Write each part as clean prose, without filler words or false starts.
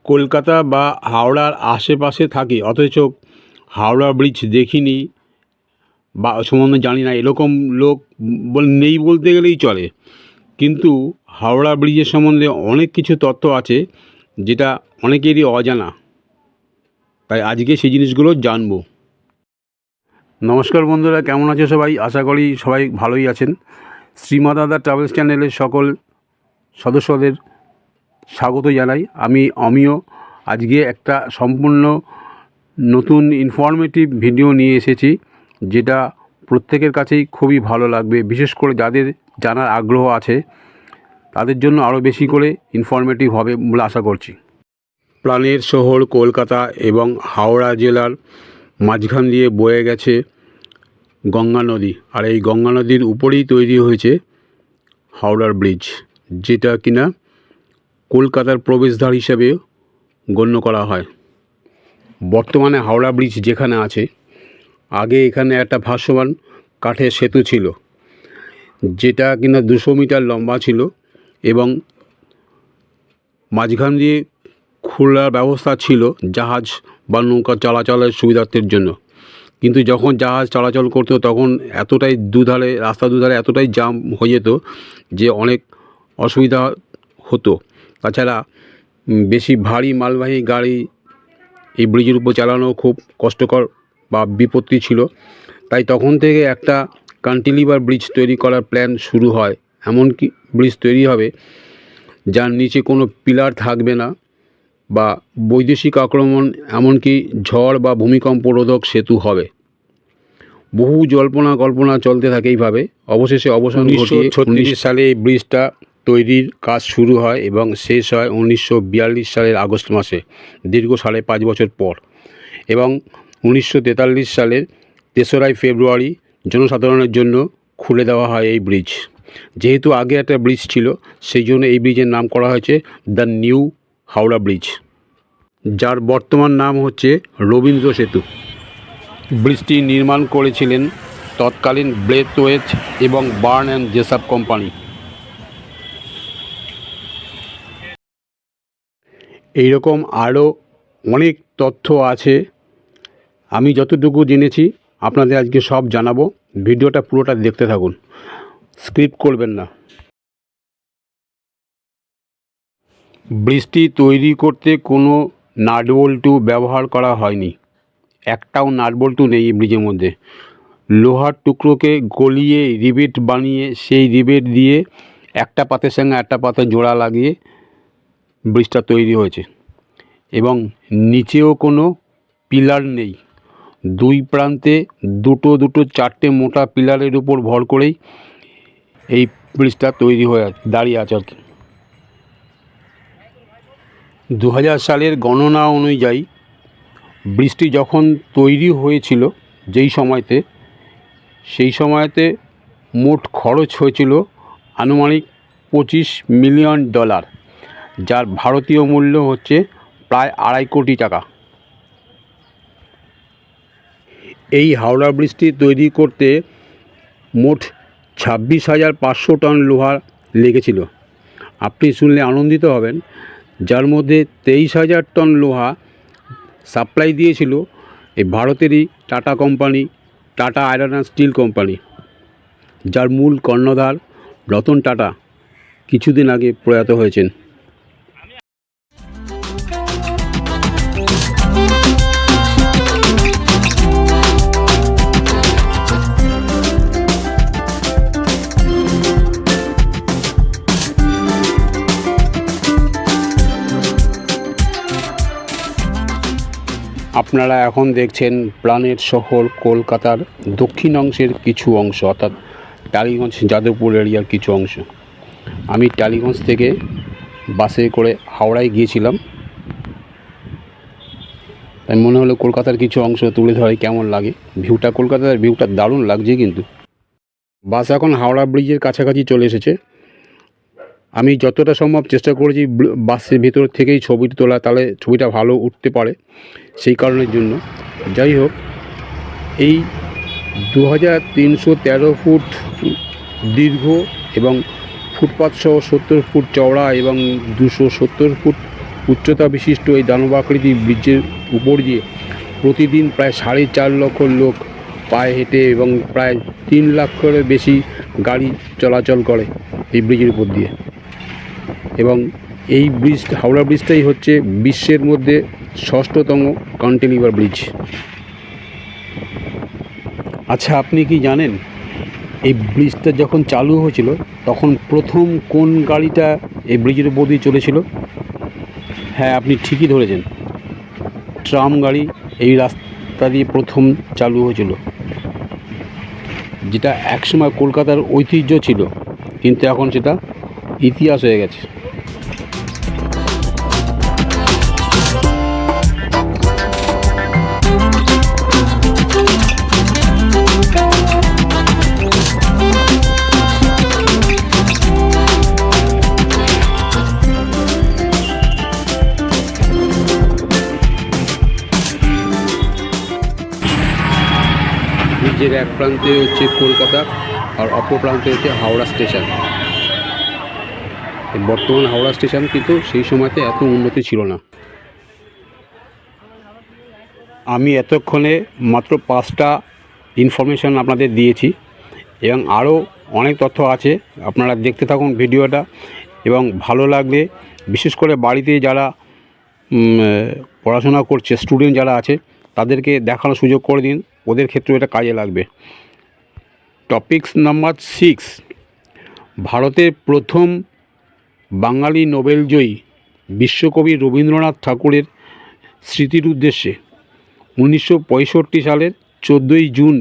কলকাতা বা হাওড়ার আশেপাশে থাকি অথচ হাওড়া ব্রিজ দেখিনি বা সম্বন্ধে জানি না, এরকম লোক নেই বলতে গেলেই চলে। কিন্তু হাওড়া ব্রিজের সম্বন্ধে অনেক কিছু তথ্য আছে যেটা অনেকেরই অজানা, তাই আজকে সেই জিনিসগুলো জানবো। নমস্কার বন্ধুরা, কেমন আছে সবাই? আশা করি সবাই ভালোই আছেন। শ্রীমা দাদা ট্রাভেলস চ্যানেলের সকল সদস্যদের স্বাগত জানাই। আমি অমিয় আজকে একটা সম্পূর্ণ নতুন ইনফরমেটিভ ভিডিও নিয়ে এসেছি, যেটা প্রত্যেকের কাছেই খুবই ভালো লাগবে। বিশেষ করে যাদের জানার আগ্রহ আছে তাদের জন্য আরও বেশি করে ইনফরমেটিভ হবে বলে আশা করছি। প্রাণের শহর কলকাতা এবং হাওড়া জেলার মাঝখান দিয়ে বয়ে গেছে গঙ্গা নদী, আর এই গঙ্গা নদীর উপরেই তৈরি হয়েছে হাওড়ার ব্রিজ, যেটা কিনা কলকাতার প্রবেশদ্বার হিসেবে গণ্য করা হয়। বর্তমানে হাওড়া ব্রিজ যেখানে আছে, আগে এখানে একটা ভাসমান কাঠের সেতু ছিল, যেটা কিনা 200 মিটার লম্বা ছিল এবং মাঝখান দিয়ে খোলার ব্যবস্থা ছিল জাহাজ বা নৌকা চলাচলের সুবিধার্থের জন্য। কিন্তু যখন জাহাজ চলাচল করতো তখন এতটাই রাস্তা দুধারে এতটাই জাম হয়ে যেত যে অনেক অসুবিধা হতো। তাছাড়া বেশি ভারী মালবাহী গাড়ি এই ব্রিজের উপর চালানো খুব কষ্টকর বা বিপত্তি ছিল। তাই তখন থেকে একটা ক্যান্টিলিভার ব্রিজ তৈরি করার প্ল্যান শুরু হয়। এমনকি ব্রিজ তৈরি হবে যার নিচে কোনো পিলার থাকবে না বা বৈদেশিক আক্রমণ এমনকি ঝড় বা ভূমিকম্প রোধক সেতু হবে। বহু কল্পনা চলতে থাকে এইভাবে। অবশেষে অবসান ঘটিয়ে 1936 সালে এই ব্রিজটা তৈরির কাজ শুরু হয় এবং শেষ হয় 1942 সালের আগস্ট মাসে, দীর্ঘ 5.5 বছর পর। এবং 1943 সালের 3রা ফেব্রুয়ারি জনসাধারণের জন্য খুলে দেওয়া হয় এই ব্রিজ। যেহেতু আগে একটা ব্রিজ ছিল, সেই জন্য এই ব্রিজের নাম করা হয়েছে দ্য নিউ হাওড়া ব্রিজ, যার বর্তমান নাম হচ্ছে রবীন্দ্র সেতু। ব্রিজটি নির্মাণ করেছিলেন তৎকালীন ব্রেথওয়েজ এবং বার্ন অ্যান্ড জেসাপ কোম্পানি। এইরকম আরও অনেক তথ্য আছে, আমি যতটুকু জেনেছি আপনাদের আজকে সব জানাবো। ভিডিওটা পুরোটা দেখতে থাকুন, স্কিপ করবেন না। ব্রিজটি তৈরি করতে কোনো নাটবল্টু ব্যবহার করা হয়নি, একটাও নাটবল্টু নেই এই ব্রিজের মধ্যে। লোহার টুকরোকে গলিয়ে রিবেট বানিয়ে সেই রিবেট দিয়ে একটা পাতের সঙ্গে একটা পাতে জোড়া লাগিয়ে ব্রিজটা তৈরি হয়েছে। এবং নিচেও কোনো পিলার নেই, দুই প্রান্তে দুটো 4টে মোটা পিলারের উপর ভর করেই এই ব্রিজটা তৈরি হয়ে দাঁড়িয়ে আছে আর কি। 2000 সালের গণনা অনুযায়ী ব্রিজটি যখন তৈরি হয়েছিল সেই সময়তে মোট খরচ হয়েছিল আনুমানিক $25 মিলিয়ন, যার ভারতীয় মূল্য হচ্ছে প্রায় 2.5 কোটি টাকা। এই হাওড়া ব্রিজটি তৈরি করতে মোট 26,500 টন লোহা লেগেছিল। আপনি শুনলে আনন্দিত হবেন, যার মধ্যে 23,000 টন লোহা সাপ্লাই দিয়েছিল এই ভারতেরই Tata company, Tata iron and steel company, যার মূল কর্ণধার রতন টাটা কিছুদিন আগে প্রয়াত হয়েছেন। আপনারা এখন দেখছেন প্রাণের শহর কলকাতার দক্ষিণ অংশের কিছু অংশ, অর্থাৎ টালিগঞ্জ যাদবপুর এরিয়ার কিছু অংশ। আমি টালিগঞ্জ থেকে বাসে করে হাওড়ায় গিয়েছিলাম, তাই মনে হলো কলকাতার কিছু অংশ তুলে ধরে কেমন লাগে। কলকাতার ভিউটা দারুণ লাগছে। কিন্তু বাস এখন হাওড়া ব্রিজের কাছাকাছি চলে এসেছে। আমি যতটা সম্ভব চেষ্টা করেছি বাসের ভেতর থেকেই ছবি তোলা, তাহলে ছবিটা ভালো উঠতে পারে, সেই কারণের জন্য। যাই হোক, এই 2313 ফুট দীর্ঘ এবং ফুটপাথ সহ 70 ফুট চওড়া এবং 270 ফুট উচ্চতা বিশিষ্ট এই দানবাকৃতি ব্রিজের উপর দিয়ে প্রতিদিন প্রায় 4.5 লক্ষ লোক পায়ে হেঁটে এবং প্রায় 3 লাখের বেশি গাড়ি চলাচল করে এই ব্রিজের উপর দিয়ে। এবং এই ব্রিজ, হাওড়া ব্রিজটাই হচ্ছে বিশ্বের মধ্যে 6ষ্ঠতম ক্যান্টিলিভার ব্রিজ। আচ্ছা, আপনি কি জানেন এই ব্রিজটা যখন চালু হয়েছিল তখন প্রথম কোন গাড়িটা এই ব্রিজের উপর দিয়ে চলেছিল? হ্যাঁ, আপনি ঠিকই ধরেছেন, ট্রাম গাড়ি এই রাস্তা দিয়ে প্রথম চালু হয়েছিল, যেটা একসময় কলকাতার ঐতিহ্য ছিল, কিন্তু এখন সেটা ইতিহাস হয়ে গেছে। ব্রিজের এক প্রান্তে হচ্ছে কলকাতা আর অপর প্রান্তে হচ্ছে হাওড়া স্টেশন। বর্তমান হাওড়া স্টেশন কিন্তু সেই সময়তে এত উন্নতি ছিল না। আমি এতক্ষণে মাত্র 5টা ইনফরমেশান আপনাদের দিয়েছি এবং আরও অনেক তথ্য আছে। আপনারা দেখতে থাকুন ভিডিওটা, এবং ভালো লাগলে বিশেষ করে বাড়িতে যারা পড়াশোনা করছে, স্টুডেন্ট যারা আছে, তাদেরকে দেখানোর সুযোগ করে দিন, ওদের ক্ষেত্রেও এটা কাজে লাগবে। টপিকস নাম্বার 6, ভারতের প্রথম বাঙালি নোবেলজয়ী বিশ্বকবি রবীন্দ্রনাথ ঠাকুরের স্মৃতির উদ্দেশ্যে 1965 সালের 14ই জুন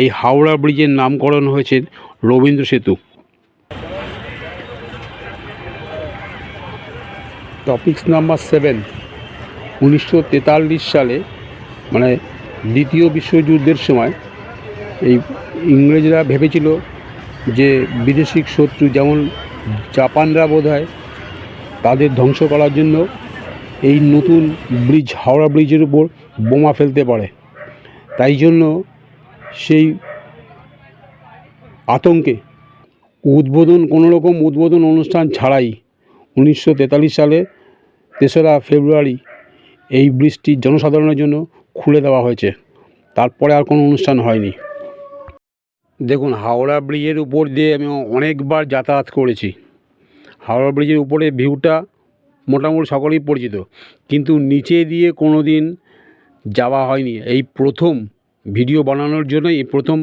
এই হাওড়া ব্রিজের নামকরণ হয়েছে রবীন্দ্র সেতু। টপিকস নাম্বার 7, 1943 সালে মানে দ্বিতীয় বিশ্বযুদ্ধের সময় এই ইংরেজরা ভেবেছিল যে বিদেশি শত্রু যেমন জাপানরা বোধহয় তাদের ধ্বংস করার জন্য এই নতুন ব্রিজ, হাওড়া ব্রিজের উপর বোমা ফেলতে পারে। তাই জন্য সেই আতঙ্কে কোনো রকম উদ্বোধন অনুষ্ঠান ছাড়াই 1943 সালে 3রা ফেব্রুয়ারি এই ব্রিজটি জনসাধারণের জন্য খুলে দেওয়া হয়েছে। তারপরে আর কোনো অনুষ্ঠান হয়নি। দেখুন, হাওড়া ব্রিজের উপর দিয়ে আমি অনেকবার যাতায়াত করেছি। হাওড়া ব্রিজের উপরে ভিউটা মোটামুটি সকলেই পরিচিত, কিন্তু নিচে দিয়ে কোনো দিন যাওয়া হয়নি। এই প্রথম ভিডিও বানানোর জন্য এই প্রথম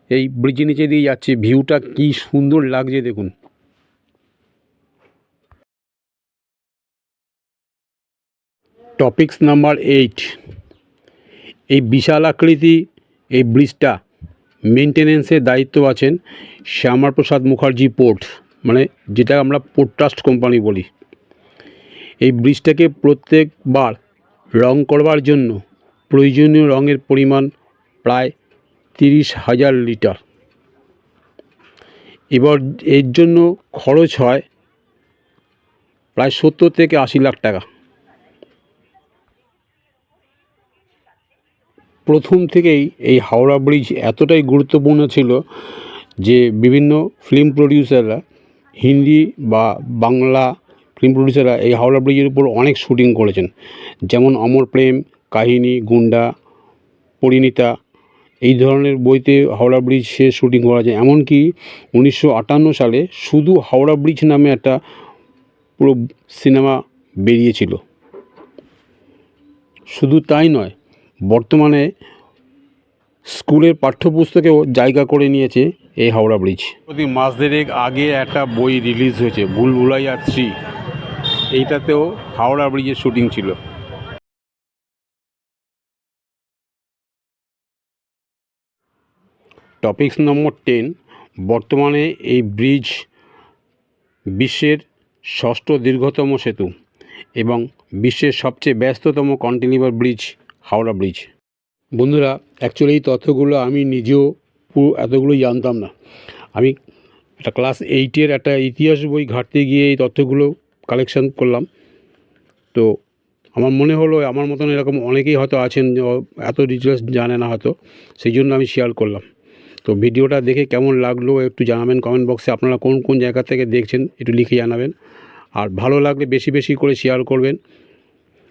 এই ব্রিজের নিচে দিয়ে যাচ্ছে। ভিউটা কি সুন্দর লাগছে দেখুন। টপিকস নাম্বার 8, এই বিশাল আকৃতি এই ব্রিজটা মেনটেনেন্সের দায়িত্ব আছেন শ্যামাপ্রসাদ মুখার্জি পোর্ট, মানে যেটা আমরা পোর্ট ট্রাস্ট কোম্পানি বলি। এই ব্রিজটাকে প্রত্যেকবার রং করবার জন্য প্রয়োজনীয় রঙের পরিমাণ প্রায় 30,000 লিটার। এবার এর জন্য খরচ হয় প্রায় 70 থেকে 80 লাখ টাকা। প্রথম থেকেই এই হাওড়া ব্রিজ এতটাই গুরুত্বপূর্ণ ছিল যে বিভিন্ন ফিল্ম প্রডিউসাররা, হিন্দি বা বাংলা ফিল্ম প্রডিউসাররা এই হাওড়া ব্রিজের উপর অনেক শুটিং করেছেন, যেমন অমর প্রেম কাহিনী, গুন্ডা, পরিণীতা, এই ধরনের বইতে হাওড়া ব্রিজ শেষ শুটিং করা যায়। এমনকি 1958 সালে শুধু হাওড়া ব্রিজ নামে একটা পুরো সিনেমা বেরিয়েছিল। শুধু তাই নয়, বর্তমানে স্কুলের পাঠ্যপুস্তকেও জায়গা করে নিয়েছে এই হাওড়া ব্রিজ। প্রতি মাস দেড়েক আগে একটা বই রিলিজ হয়েছে, ভুলভুলাইয়া 3, এইটাতেও হাওড়া ব্রিজের শুটিং ছিল। টপিকস নম্বর 10, বর্তমানে এই ব্রিজ বিশ্বের 6ষ্ঠ দীর্ঘতম সেতু এবং বিশ্বের সবচেয়ে ব্যস্ততম ক্যান্টিলিভার ব্রিজ হাওড়া ব্রিজ। বন্ধুরা, অ্যাকচুয়ালি এই তথ্যগুলো আমি নিজেও পুরো এতগুলোই জানতাম না। আমি একটা ক্লাস 8-এর একটা ইতিহাস বই ঘাঁটতে গিয়ে এই তথ্যগুলো কালেকশান করলাম। তো আমার মনে হলো আমার মতন এরকম অনেকেই হয়তো আছেন এত ডিটেলস জানে না হয়তো, সেই জন্য আমি শেয়ার করলাম। তো ভিডিওটা দেখে কেমন লাগলো একটু জানাবেন কমেন্ট বক্সে। আপনারা কোন কোন জায়গা থেকে দেখছেন একটু লিখে জানাবেন। আর ভালো লাগলে বেশি বেশি করে শেয়ার করবেন।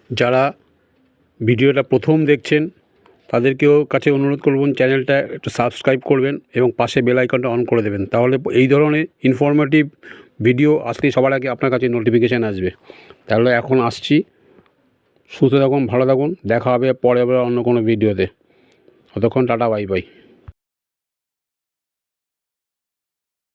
যারা ভিডিওটা প্রথম দেখছেন তাদেরকেও কাছে অনুরোধ করব চ্যানেলটা একটু সাবস্ক্রাইব করবেন এবং পাশে বেল আইকনটা অন করে দেবেন, তাহলে এই ধরনের ইনফরমেটিভ ভিডিও আসলেই সবার আগে আপনার কাছে নোটিফিকেশান আসবে। তাহলে এখন আসছি, সুস্থ থাকুন, ভালো থাকুন, দেখা হবে পরে আবার অন্য কোনো ভিডিওতে। ততক্ষণ টাটা, বাই বাই।